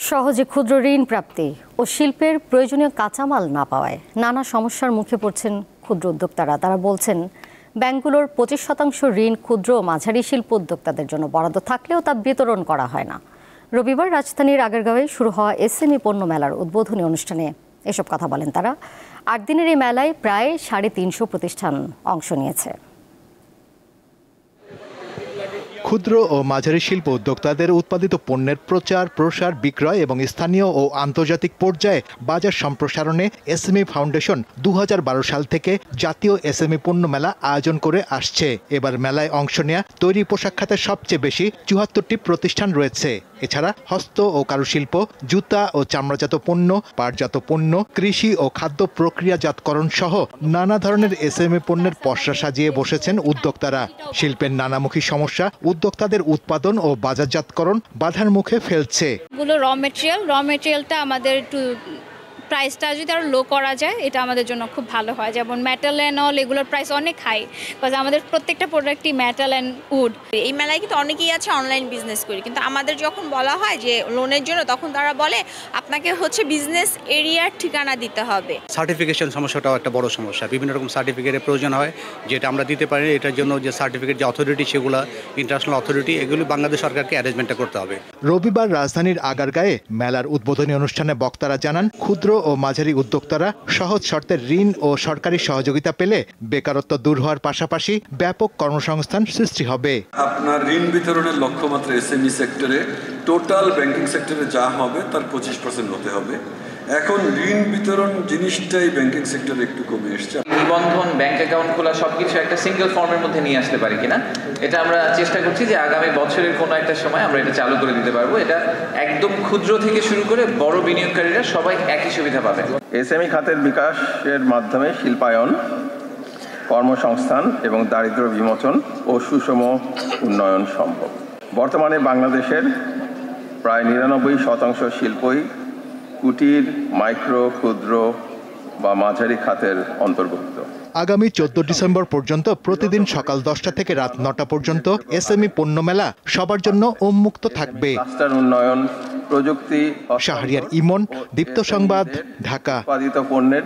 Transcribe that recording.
সহজে ক্ষুদ্র ঋণ প্রাপ্তি ও শিল্পের প্রয়োজনীয় কাঁচামাল না পাওয়ায় নানা সমস্যার মুখে পড়ছেন ক্ষুদ্র উদ্যোক্তারা। তারা বলছেন, ব্যাংকগুলোর 25% ঋণ ক্ষুদ্র ও মাঝারি শিল্প উদ্যোক্তাদের জন্য বরাদ্দ থাকলেও তা বিতরণ করা হয় না। রবিবার রাজধানীর আগরগাঁওয়ে শুরু হওয়া এসএমই পণ্য মেলার উদ্বোধনী অনুষ্ঠানে এসব কথা বলেন তারা। 8 দিনের এই মেলায় প্রায় 350 প্রতিষ্ঠান অংশ নিয়েছে। ক্ষুদ্র ও মাঝারি শিল্প উদ্যোক্তাদের উৎপাদিত পণ্যের প্রচার, প্রসার, বিক্রয় এবং স্থানীয় ও আন্তর্জাতিক পর্যায়ে বাজার সম্প্রসারণে এসএমই ফাউন্ডেশন 2012 সাল থেকে জাতীয় এসএমই পণ্য মেলা আয়োজন করে আসছে। এবার মেলায় অংশ নেয়া তৈরি পোশাক খাতের সবচেয়ে বেশি 74টি প্রতিষ্ঠান রয়েছে। এছাড়া হস্ত ও কারুশিল্প, জুতা ও চামড়াজাত পণ্য, পাটজাত পণ্য, কৃষি ও খাদ্য প্রক্রিয়াজাতকরণ সহ নানা ধরনের এসএমই পণ্যের পসরা সাজিয়ে বসেছেন উদ্যোক্তারা। শিল্পের নানামুখী সমস্যা উদ্যোক্তাদের উৎপাদন ও বাজারজাতকরণ বাধার মুখে ফেলছে। র মেটেরিয়ালটা আমাদের একটু প্রাইসটা যদি আরো লো করা যায়, এটা আমাদের জন্য খুব ভালো হয়। যেমন মেটাল অ্যান্ড অল, এগুলোর প্রাইস অনেক হাই, বিকজ আমাদের প্রত্যেকটা প্রোডাক্টই মেটাল অ্যান্ড উড। এই মেলায় কিন্তু অনেকেই আছে অনলাইন বিজনেস করি, কিন্তু আমাদের যখন বলা হয় যে লোনের জন্য, তখন তারা বলে আপনাকে বিজনেস এরিয়ার ঠিকানা দিতে হবে। সার্টিফিকেশন সমস্যাটাও একটা বড় সমস্যা। বিভিন্ন রকম সার্টিফিকেটের প্রয়োজন হয়, যেটা আমরা দিতে পারি। এটার জন্য যে সার্টিফিকেট, যে অথরিটি, সেগুলো ইন্টারন্যাশনাল অথরিটি, এগুলি বাংলাদেশ সরকারকে অ্যারেঞ্জমেন্টটা করতে হবে। রবিবার রাজধানীর আগারগাঁয়ে মেলার উদ্বোধনী অনুষ্ঠানে বক্তারা জানান, ক্ষুদ্র ও মাঝারি উদ্যোক্তারা সহজ শর্তের ঋণ ও সরকারি সহযোগিতা পেলে বেকারত্ব দূর হওয়ার পাশাপাশি ব্যাপক কর্মসংস্থান সৃষ্টি হবে। আপনার ঋণ বিতরণের লক্ষ্যমাত্রা এসএমই সেক্টরে, টোটাল ব্যাংকিং সেক্টরে যা হবে তার 25% হতে হবে। এখন ঋণ বিতরণ জিনিসটাই ব্যাংকিং সেক্টরে একটু কমে এসছে। নিবন্ধন, ব্যাংক অ্যাকাউন্ট খোলা সবকিছু একটা সিঙ্গেল ফর্মের মধ্যে নিয়ে আসতে পারি কিনা, এটা আমরা চেষ্টা করছি যে আগামী বছরের কোনো একটা সময় আমরা এটা চালু করে দিতে পারবো। এটা একদম ক্ষুদ্র থেকে শুরু করে বড় বিনিয়োগকারীরা সবাই একই সুবিধা পাবে। এসএমই খাতের বিকাশের মাধ্যমে শিল্পায়ন, কর্মসংস্থান এবং দারিদ্র্য বিমোচন ও সুষম উন্নয়ন সম্ভব। বর্তমানে বাংলাদেশের প্রায় 99% শিল্পই কুটির, মাইক্রো, ক্ষুদ্র বা মাঝারি খাতের অন্তর্ভুক্ত। আগামী 14 ডিসেম্বর পর্যন্ত প্রতিদিন সকাল 10টা থেকে রাত 9টা পর্যন্ত এসএমই পণ্য মেলা সবার জন্য উন্মুক্ত থাকবে। ক্লাস্টার উন্নয়ন, প্রযুক্তি, শাহরিয়ার ইমন, দীপ্ত সংবাদ, ঢাকা। উৎপাদিত পণ্যের